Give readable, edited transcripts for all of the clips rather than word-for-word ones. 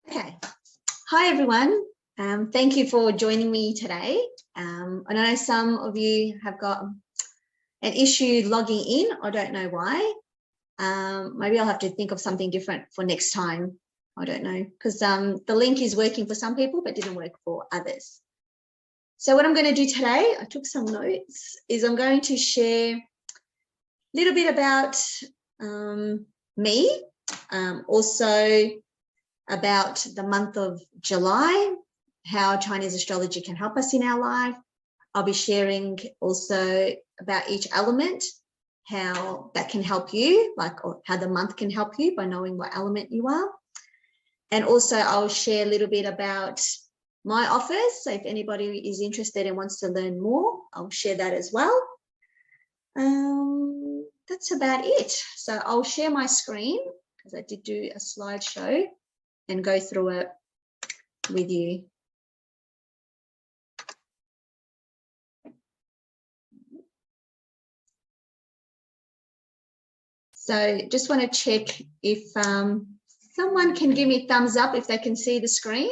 Okay. Hi, everyone. Thank you for joining me today. I know some of you have got an issue logging in. I don't know why. Maybe I'll have to think of something different for next time. I don't know, because the link is working for some people but didn't work for others. So what I'm going to do today, I took some notes, is I'm going to share a little bit about me, also about the month of July, how Chinese astrology can help us in our life. I'll be sharing also about each element, how that can help you, or how the month can help you by knowing what element you are. And also I'll share a little bit about my offers. So if anybody is interested and wants to learn more, I'll share that as well. That's about it. So I'll share my screen because I did do a slideshow and go through it with you. So just want to check if someone can give me a thumbs up if they can see the screen.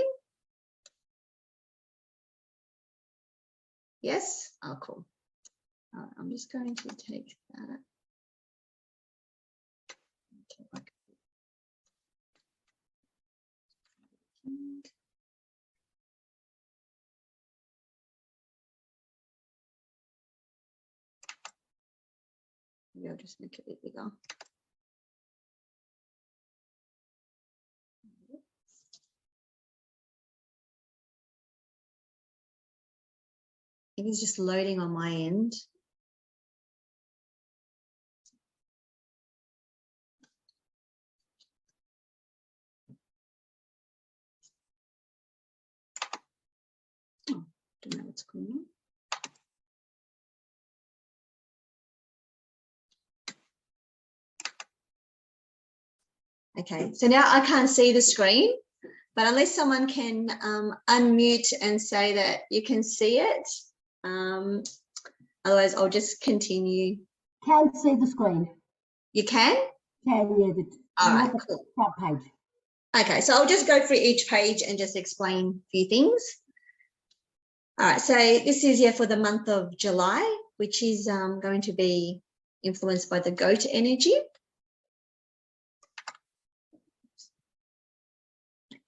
Yes? Oh, cool. I'm just going to take that. Okay. Maybe I'll just make it a bit bigger. It is just loading on my end. Oh, don't know what's going on. Okay, so now I can't see the screen, but unless someone can unmute and say that you can see it, otherwise I'll just continue. Can see the screen. You can? Can, yeah. All right, cool. Front page. Okay, so I'll just go through each page and just explain a few things. All right, so this is for the month of July, which is going to be influenced by the goat energy.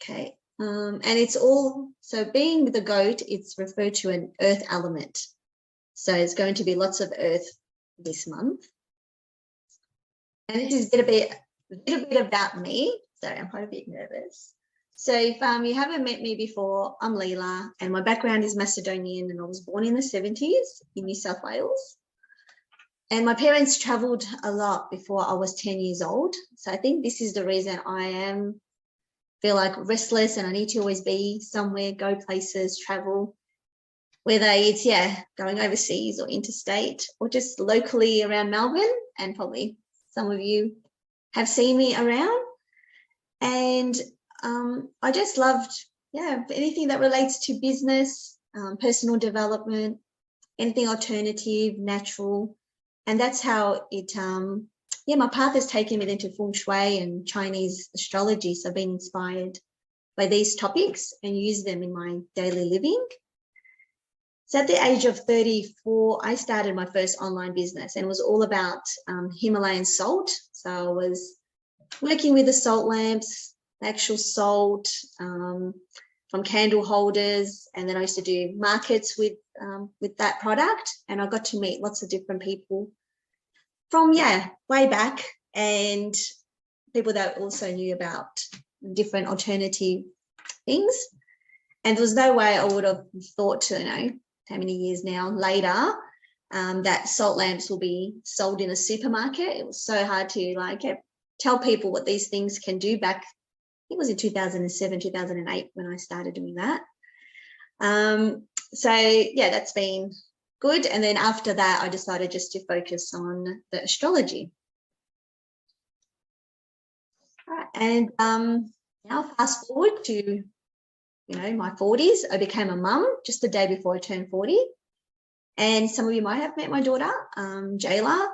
Okay, and it's all, so being the goat, it's referred to an earth element. So it's going to be lots of earth this month. And this is a little bit about me. Sorry, I'm quite a bit nervous. So if you haven't met me before, I'm Leela and my background is Macedonian and I was born in the 70s in New South Wales. And my parents travelled a lot before I was 10 years old. So I think this is the reason I feel like restless and I need to always be somewhere, go places, travel, whether it's, going overseas or interstate or just locally around Melbourne, and probably some of you have seen me around. And I just loved, anything that relates to business, personal development, anything alternative, natural. And that's how it, my path has taken me into feng shui and Chinese astrology. So I've been inspired by these topics and use them in my daily living. So at the age of 34, I started my first online business and it was all about Himalayan salt. So I was working with the salt lamps, the actual salt, from candle holders, and then I used to do markets with that product, and I got to meet lots of different people from way back, and people that also knew about different alternative things. And there was no way I would have thought to, how many years now later, that salt lamps will be sold in a supermarket. It was so hard to tell people what these things can do back, I think it was in 2007, 2008 when I started doing that. That's been good. And then after that, I decided just to focus on the astrology. All right, and now fast forward to, my 40s, I became a mum just the day before I turned 40. And some of you might have met my daughter, Jayla,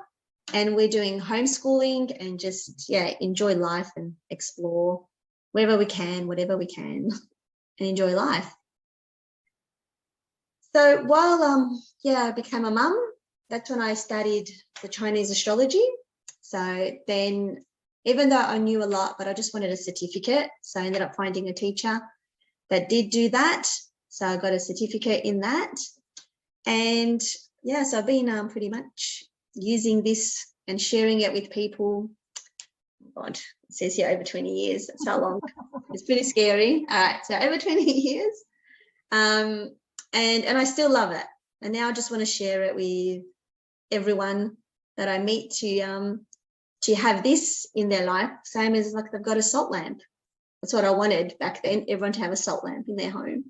and we're doing homeschooling and just, enjoy life and explore wherever we can, whatever we can, and enjoy life. So while I became a mum, that's when I studied the Chinese astrology. So then, even though I knew a lot, but I just wanted a certificate, so I ended up finding a teacher that did do that. So I got a certificate in that. And yeah, so I've been pretty much using this and sharing it with people. Oh God, it says here over 20 years. That's how long. It's pretty scary. All right, so over 20 years. And I still love it. And now I just want to share it with everyone that I meet to have this in their life, same as like they've got a salt lamp. That's what I wanted back then, everyone to have a salt lamp in their home.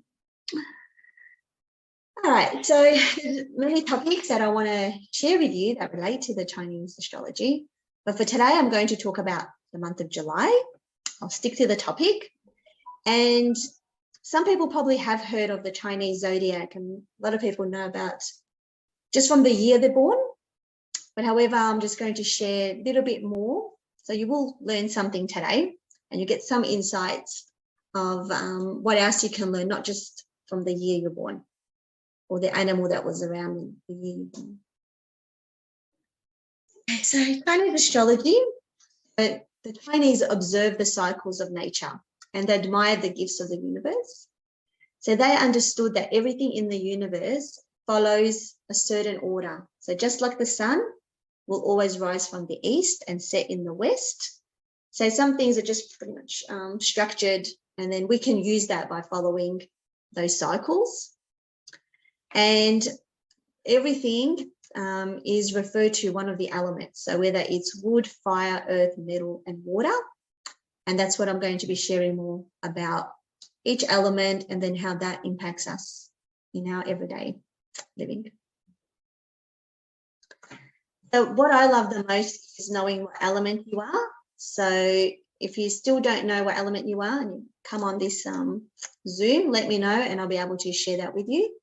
All right, so there's many topics that I want to share with you that relate to the Chinese astrology. But for today, I'm going to talk about the month of July. I'll stick to the topic. And some people probably have heard of the Chinese zodiac, and a lot of people know about just from the year they're born. But however, I'm just going to share a little bit more. So you will learn something today, and you get some insights of what else you can learn, not just from the year you're born or the animal that was around the year you're born. Okay, so Chinese astrology, the Chinese observe the cycles of nature and they admired the gifts of the universe. So they understood that everything in the universe follows a certain order. So just like the sun will always rise from the east and set in the west. So some things are just pretty much structured, and then we can use that by following those cycles. And everything is referred to one of the elements. So whether it's wood, fire, earth, metal, and water. And that's what I'm going to be sharing more about each element and then how that impacts us in our everyday living. So what I love the most is knowing what element you are. So if you still don't know what element you are and you come on this Zoom, let me know and I'll be able to share that with you.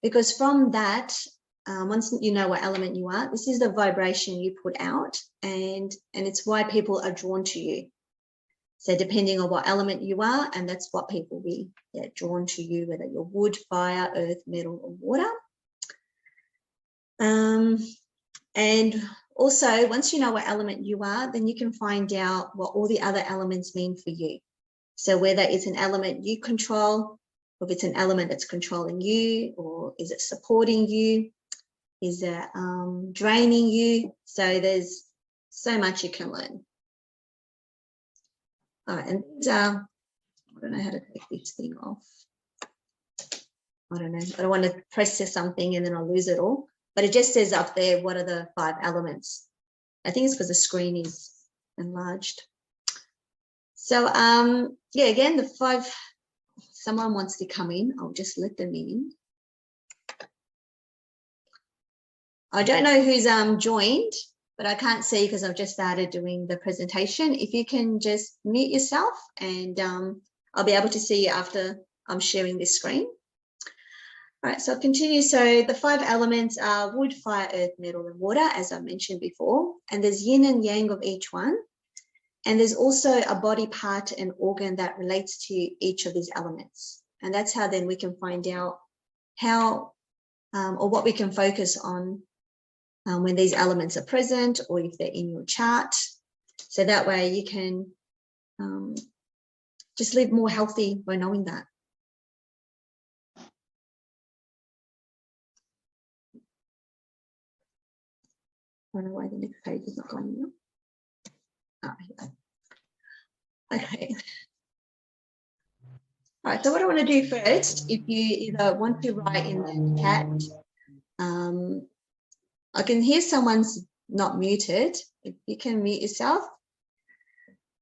Because from that, once you know what element you are, this is the vibration you put out, and it's why people are drawn to you. So depending on what element you are, and that's what people will be drawn to you, whether you're wood, fire, earth, metal, or water. And also, once you know what element you are, then you can find out what all the other elements mean for you. So whether it's an element you control, or if it's an element that's controlling you, or is it supporting you? Is it draining you? So there's so much you can learn. All right, and I don't know how to take this thing off. I don't know. I don't want to press something and then I'll lose it all. But it just says up there, what are the 5 elements? I think it's because the screen is enlarged. So, yeah, again, the 5, someone wants to come in. I'll just let them in. I don't know who's joined, but I can't see because I've just started doing the presentation. If you can just mute yourself and I'll be able to see you after I'm sharing this screen. All right, so I'll continue. So the 5 elements are wood, fire, earth, metal, and water, as I mentioned before. And there's yin and yang of each one. And there's also a body part and organ that relates to each of these elements. And that's how then we can find out how or what we can focus on when these elements are present or if they're in your chart. So that way you can just live more healthy by knowing that. I don't know why the next page is not going now. Oh, here. Okay. All right, so what I want to do first, if you either want to write in the chat, I can hear someone's not muted. If you can mute yourself.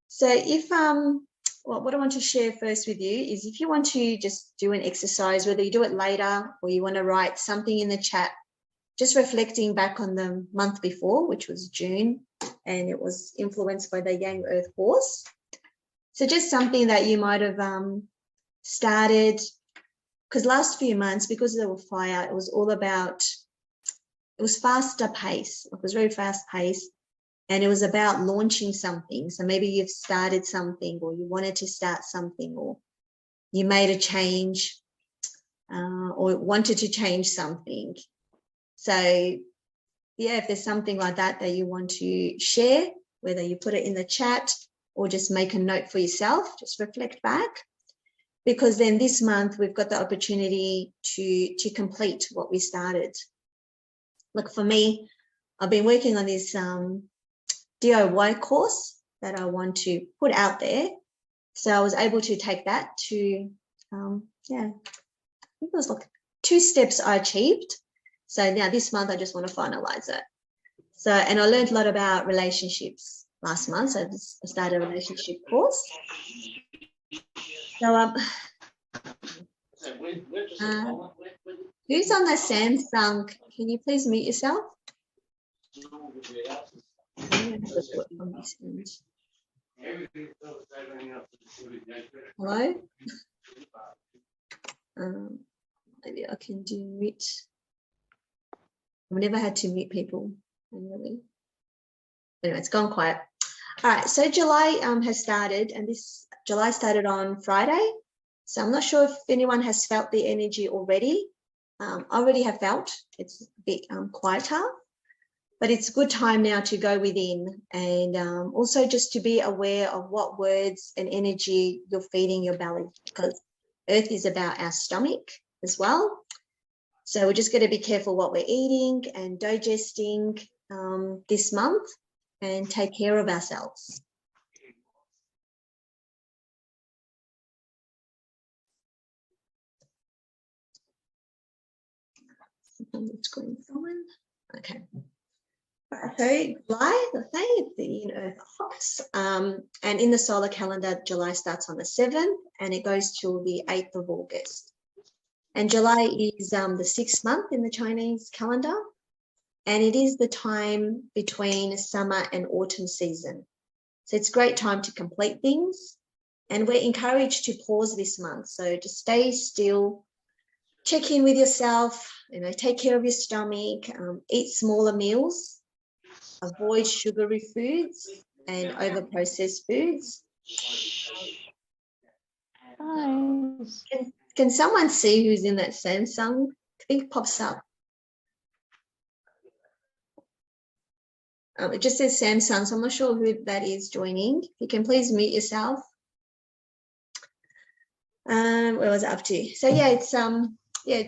So if well, what I want to share first with you is if you want to just do an exercise, whether you do it later or you want to write something in the chat, just reflecting back on the month before, which was June, and it was influenced by the Yang Earth Horse. So just something that you might have started, because last few months, because there were fire, it was all about, it was faster pace. It was very fast paced. and it was about launching something. So maybe you've started something, or you wanted to start something, or you made a change, or wanted to change something. So yeah, if there's something like that that you want to share, whether you put it in the chat or just make a note for yourself, just reflect back, because then this month we've got the opportunity to complete what we started. Look, for me, I've been working on this DIY course that I want to put out there. So I was able to take that to, yeah, I think it was like 2 steps I achieved. So now this month I just want to finalize it. So, and I learned a lot about relationships last month. So I started a relationship course. So who's on the Samsung? Can you please mute yourself? Hello? Maybe I can do mute. I've never had to mute people manually. Anyway, it's gone quiet. All right, so July has started, and this July started on Friday. So I'm not sure if anyone has felt the energy already. I already have felt it's a bit quieter, but it's a good time now to go within, and also just to be aware of what words and energy you're feeding your belly, because Earth is about our stomach as well. So we're just going to be careful what we're eating and digesting this month, and take care of ourselves. It's going forward. Okay. So July, the in Earth Ox, and in the solar calendar, July starts on the 7th and it goes till the 8th of August. And July is the 6th month in the Chinese calendar, and it is the time between summer and autumn season. So it's a great time to complete things, and we're encouraged to pause this month. So just stay still, check in with yourself, take care of your stomach, eat smaller meals, avoid sugary foods and over-processed foods. Can someone see who's in that Samsung? I think it pops up. It just says Samsung, so I'm not sure who that is joining. If you can please mute yourself. Where was it up to? So yeah, it's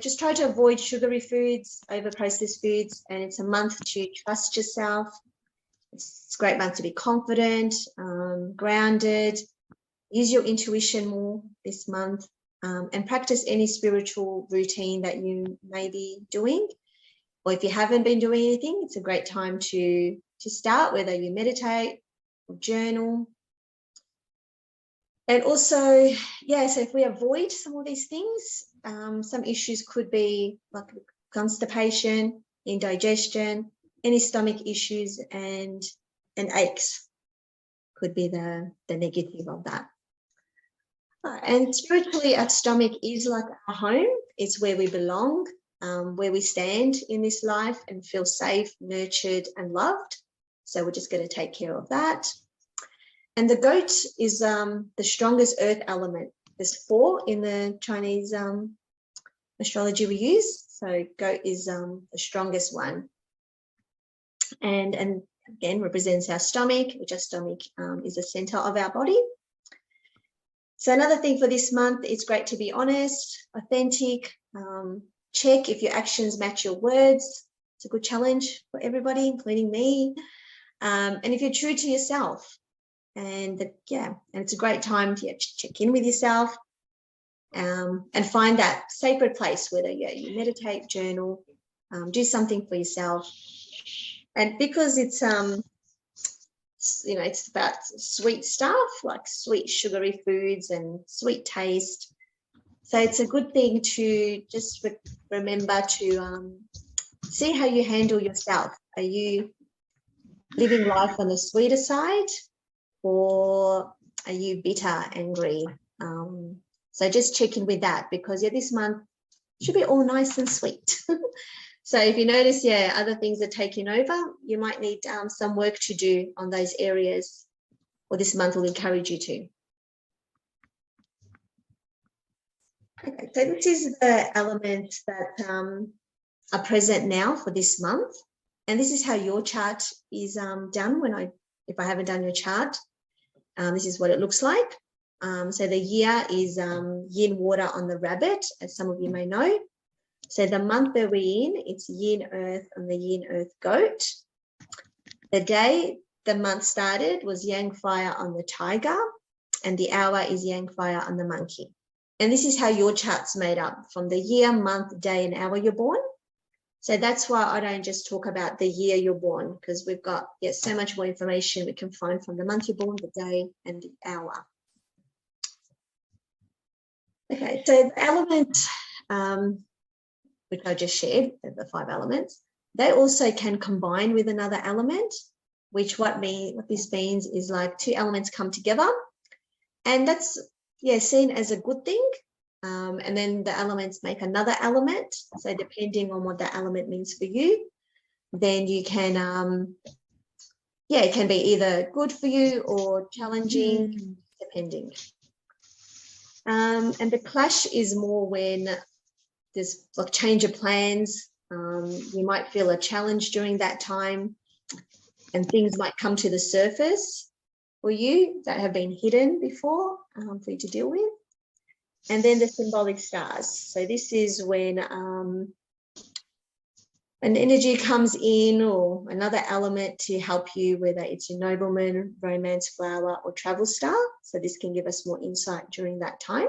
just try to avoid sugary foods, over-processed foods, and it's a month to trust yourself. It's a great month to be confident, grounded, use your intuition more this month, and practice any spiritual routine that you may be doing. Or if you haven't been doing anything, it's a great time to start, whether you meditate or journal. And also, yeah, so if we avoid some of these things, some issues could be like constipation, indigestion, any stomach issues, and aches could be the negative of that. And spiritually, our stomach is like our home. It's where we belong, where we stand in this life and feel safe, nurtured, and loved. So we're just going to take care of that. And the goat is the strongest earth element. There's 4 in the Chinese astrology we use. So goat is the strongest one. And again, represents our stomach, which our stomach is the center of our body. So another thing for this month, it's great to be honest, authentic, check if your actions match your words. It's a good challenge for everybody, including me. And if you're true to yourself, and it's a great time to check in with yourself, and find that sacred place, whether you meditate, journal, do something for yourself. And because it's it's about sweet stuff, like sweet sugary foods and sweet taste. So it's a good thing to just remember to see how you handle yourself. Are you living life on the sweeter side, or are you bitter, angry? So just check in with that, because this month should be all nice and sweet. So if you notice, yeah, other things are taking over, you might need some work to do on those areas, or this month will encourage you to. Okay, so this is the elements that are present now for this month. And this is how your chart is done if I haven't done your chart. This is what it looks like. So the year is yin water on the rabbit, as some of you may know. So the month that we're in, it's yin earth on the yin earth goat. The day the month started was yang fire on the tiger, and the hour is yang fire on the monkey. And this is how your chart's made up, from the year, month, day, and hour you're born. So that's why I don't just talk about the year you're born, because we've got so much more information we can find from the month you're born, the day, and the hour. Okay, so the elements, which I just shared, the 5 elements, they also can combine with another element, which what this means is like 2 elements come together, and that's seen as a good thing. And then the elements make another element. So depending on what that element means for you, then you can, it can be either good for you or challenging, depending. And the clash is more when there's like change of plans. You might feel a challenge during that time, and things might come to the surface for you that have been hidden before for you to deal with. And then the symbolic stars. So this is when an energy comes in, or another element to help you, whether it's your nobleman, romance flower, or travel star. So this can give us more insight during that time.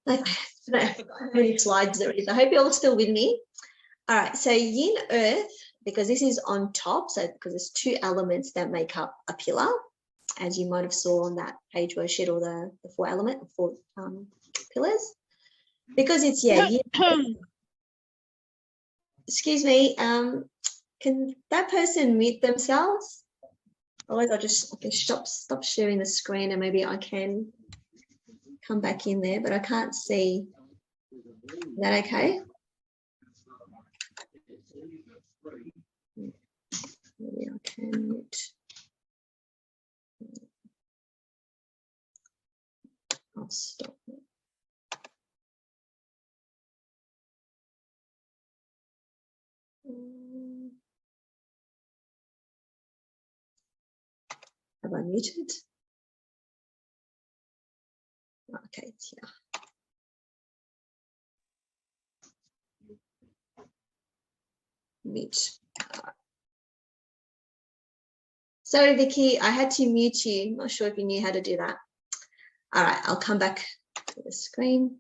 I forgot how many slides there is. I hope you're all still with me. All right, so yin earth, because this is on top, so because there's 2 elements that make up a pillar, as you might have saw on that page where I shared all the 4 pillars. Because it's, yin earth. Excuse me, can that person mute themselves? Otherwise I can stop sharing the screen, and maybe I can come back in there, but I can't see. Is that okay? Maybe I can mute. I'll stop it. Have I muted? Okay, it's here. Mute. Sorry, Vicky, I had to mute you. I'm not sure if you knew how to do that. All right, I'll come back to the screen.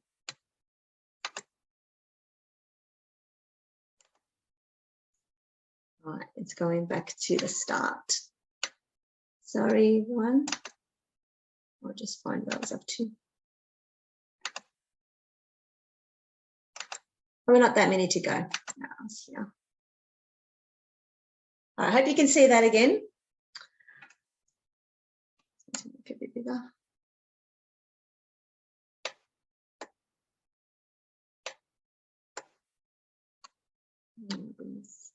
All right, it's going back to the start. Sorry, everyone. I'll just find what I was up to. Probably not that many to go. No, yeah. I hope you can see that again. Make it a bit bigger. Oh, goodness.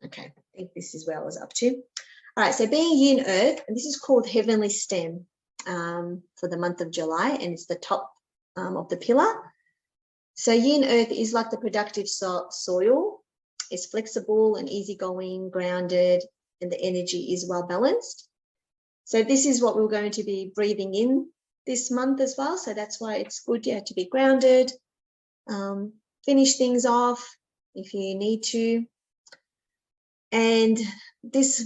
Okay, I think this is where I was up to. All right, so being yin earth, and this is called heavenly stem for the month of July, and it's the top of the pillar. So yin earth is like the productive soil. It's flexible and easygoing, grounded, and the energy is well balanced. So this is what we're going to be breathing in this month as well. So that's why it's good to be grounded, finish things off if you need to. And this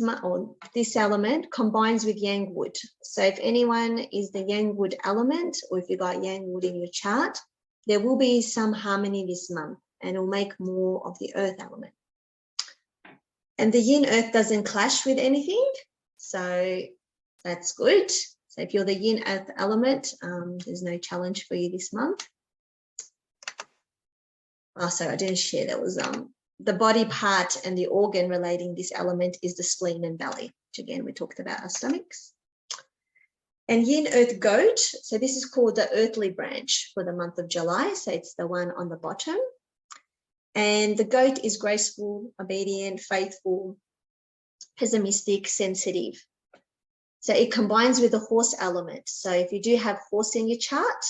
element combines with yang wood. So if anyone is the yang wood element, or if you've got yang wood in your chart, there will be some harmony this month, and it will make more of the earth element. And the yin earth doesn't clash with anything, so that's good. So if you're the yin earth element, there's no challenge for you this month. Oh, sorry, I didn't share. That was the body part and the organ relating this element is the spleen and belly, which again, we talked about our stomachs. And yin earth goat, so this is called the earthly branch for the month of July. So it's the one on the bottom. And the goat is graceful, obedient, faithful, pessimistic, sensitive. So it combines with the horse element. So if you do have horse in your chart,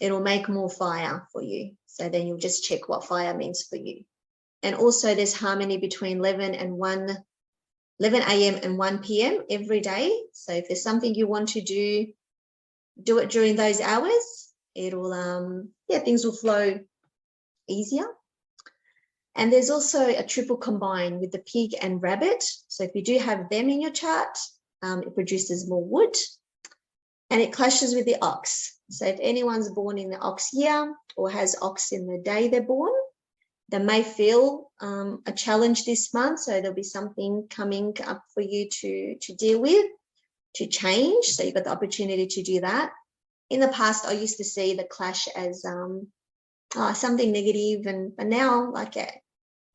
it'll make more fire for you. So then you'll just check what fire means for you. And also there's harmony between 11 a.m. and 1 p.m. every day. So if there's something you want to do it during those hours. It'll, things will flow easier. And there's also a triple combine with the pig and rabbit. So if you do have them in your chart, it produces more wood. And it clashes with the ox. So if anyone's born in the ox year or has ox in the day they're born, they may feel a challenge this month. So there'll be something coming up for you to deal with, to change. So you've got the opportunity to do that. In the past, I used to see the clash as something negative, but now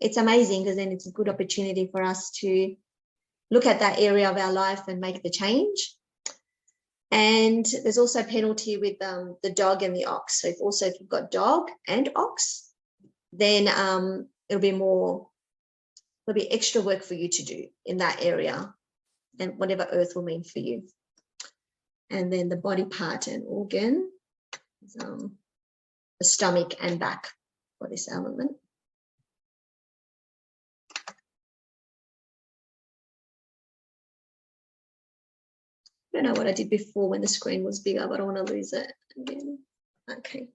it's amazing, because then it's a good opportunity for us to look at that area of our life and make the change. And there's also a penalty with the dog and the ox. So if you've got dog and ox, then it'll be extra work for you to do in that area, and whatever earth will mean for you. And then the body part and organ is the stomach and back for this element. I don't know what I did before when the screen was bigger, but I don't want to lose it again. Okay.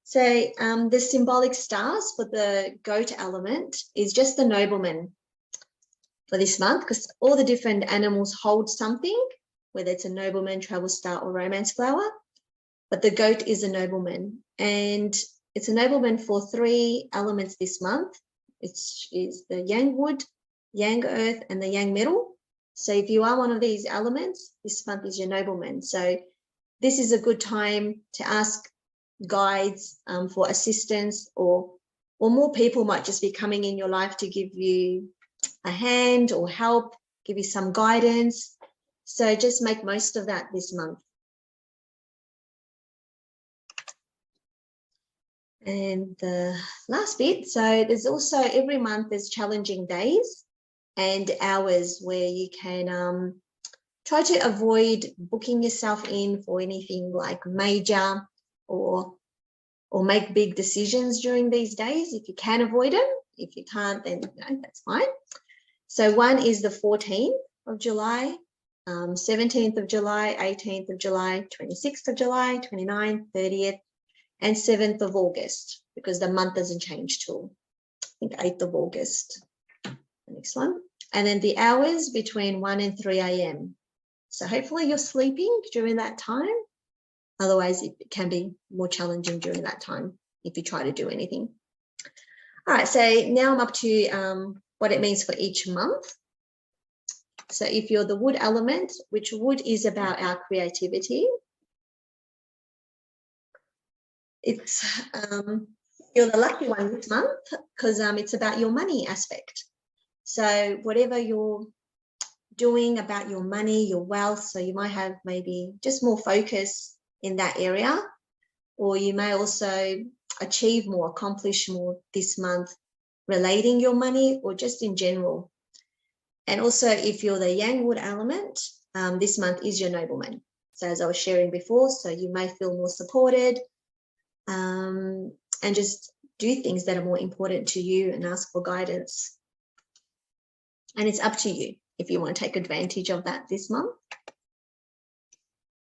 So the symbolic stars for the goat element is just the nobleman for this month, because all the different animals hold something, whether it's a nobleman, travel star, or romance flower. But the goat is a nobleman, and it's a nobleman for 3 elements this month. It is the yang wood, yang earth, and the yang metal. So if you are one of these elements, this month is your nobleman. So this is a good time to ask guides for assistance, or more people might just be coming in your life to give you a hand or help, give you some guidance. So just make most of that this month. And the last bit, so there's also every month there's challenging days and hours where you can try to avoid booking yourself in for anything like major or make big decisions during these days if you can avoid them. If you can't, then that's fine. So one is the 14th of July, 17th of July, 18th of July, 26th of July, 29th, 30th, and 7th of August, because the month doesn't change till, I think, 8th of August. The next one. And then the hours between 1 and 3 a.m. So hopefully you're sleeping during that time. Otherwise, it can be more challenging during that time if you try to do anything. All right, so now I'm up to what it means for each month. So if you're the wood element, which wood is about our creativity, it's you're the lucky one this month, because it's about your money aspect. So whatever you're doing about your money, your wealth, so you might have maybe just more focus in that area, or you may also achieve more, accomplish more this month relating your money, or just in general. And also if you're the yang wood element, this month is your nobleman. So as I was sharing before, so you may feel more supported, and just do things that are more important to you and ask for guidance. And it's up to you if you want to take advantage of that this month.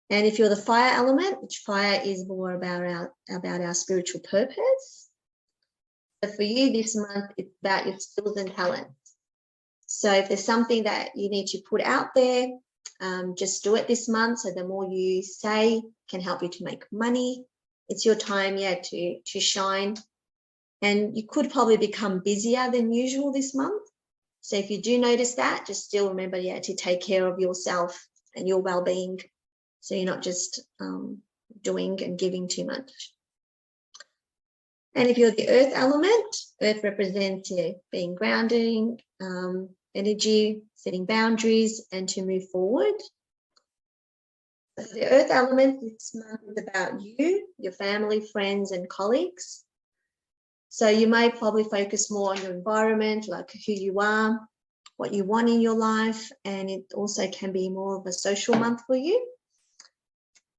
And if you're the fire element, which fire is more about our spiritual purpose. So for you this month, it's about your skills and talents. So if there's something that you need to put out there, just do it this month. So the more you say can help you to make money. It's your time, to shine. And you could probably become busier than usual this month. So if you do notice that, just still remember, to take care of yourself and your well-being. So you're not just doing and giving too much. And if you're the earth element, earth represents being grounding, energy, setting boundaries, and to move forward. So the earth element this month is about you, your family, friends, and colleagues. So you may probably focus more on your environment, like who you are, what you want in your life, and it also can be more of a social month for you.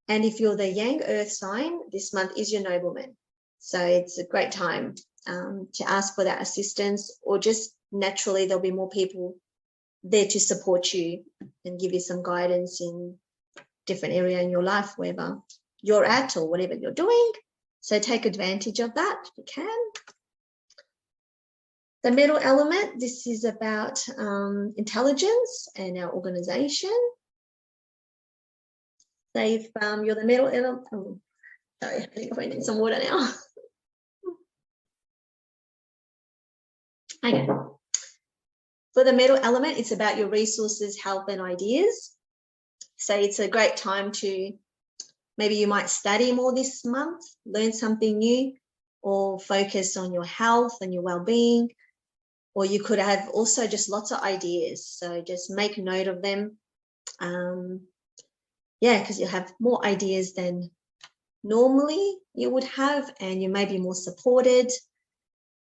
And if you're the yang earth sign, this month is your nobleman. So it's a great time to ask for that assistance, or just naturally there'll be more people there to support you and give you some guidance in different area in your life, wherever you're at or whatever you're doing. So take advantage of that if you can. The middle element, this is about intelligence and our organization. So if you're the middle element, oh, sorry, I think I need some water now. Okay. For the middle element, it's about your resources, health, and ideas. So it's a great time to, maybe you might study more this month, learn something new, or focus on your health and your well-being. Or you could have also just lots of ideas. So just make note of them. Yeah, because you'll have more ideas than normally you would have, and you may be more supported.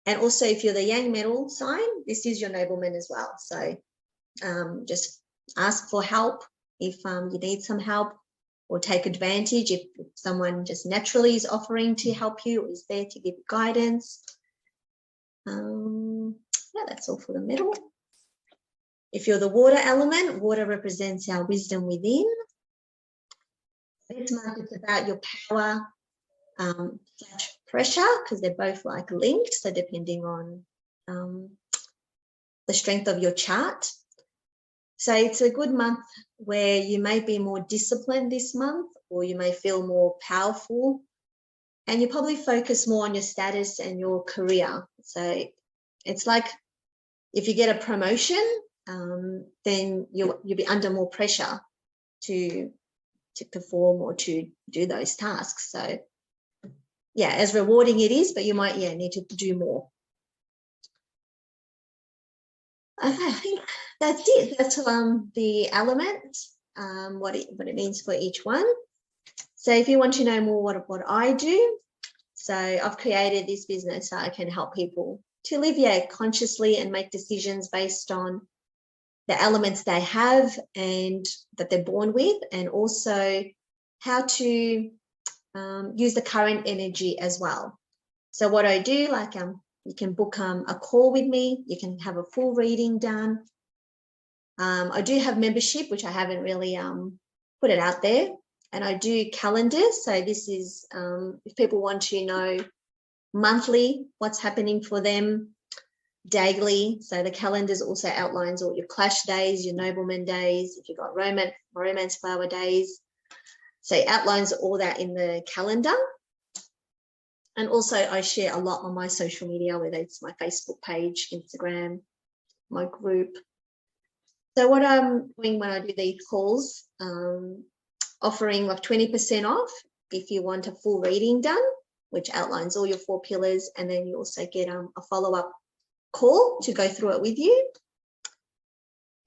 And also if you're the yang metal sign, this is your nobleman as well. So just ask for help if you need some help, or take advantage if someone just naturally is offering to help you or is there to give you guidance. Yeah, that's all for the middle. If you're the water element, water represents our wisdom within. This month it's about your power, pressure, because they're both like linked. So depending on the strength of your chart. So it's a good month where you may be more disciplined this month, or you may feel more powerful, and you probably focus more on your status and your career. So it's like if you get a promotion, then you'll be under more pressure to perform or to do those tasks. So yeah, as rewarding it is, but you might need to do more. Okay, I think that's it. That's the element, what it means for each one. So if you want to know more what I do, so I've created this business so I can help people to live consciously and make decisions based on the elements they have and that they're born with, and also how to use the current energy as well. So what I do, like you can book a call with me, you can have a full reading done. I do have membership, which I haven't really put it out there, and I do calendars. So this is if people want to know monthly what's happening for them, daily. So the calendars also outlines all your clash days, your nobleman days, if you've got romance flower days. So it outlines all that in the calendar. And also I share a lot on my social media, whether it's my Facebook page, Instagram, my group. So what I'm doing when I do these calls, offering like 20% off if you want a full reading done, which outlines all your 4 pillars, and then you also get a follow-up call to go through it with you.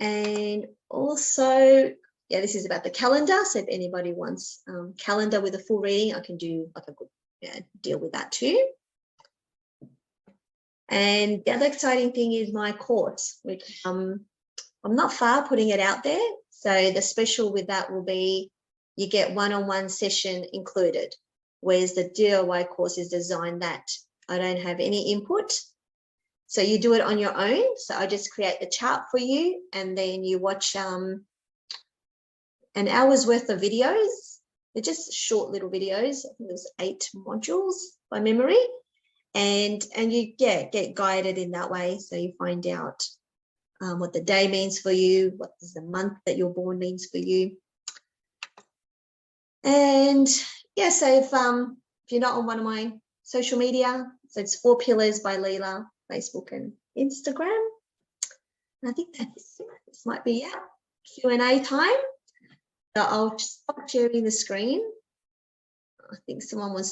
And also, yeah, this is about the calendar. So if anybody wants calendar with a full reading, I can do like a good deal with that too. And the other exciting thing is my course, which I'm not far putting it out there. So the special with that will be you get one-on-one session included, whereas the DIY course is designed that I don't have any input. So you do it on your own. So I just create the chart for you, and then you watch an hour's worth of videos. They're just short little videos. I think there's 8 modules by memory, and you get guided in that way. So you find out what the day means for you, what does the month that you're born means for you. And yeah, so if you're not on one of my social media, so it's 4 Pillars by Leela, Facebook and Instagram. And I think this might be Q&A time. So I'll stop sharing the screen. I think someone was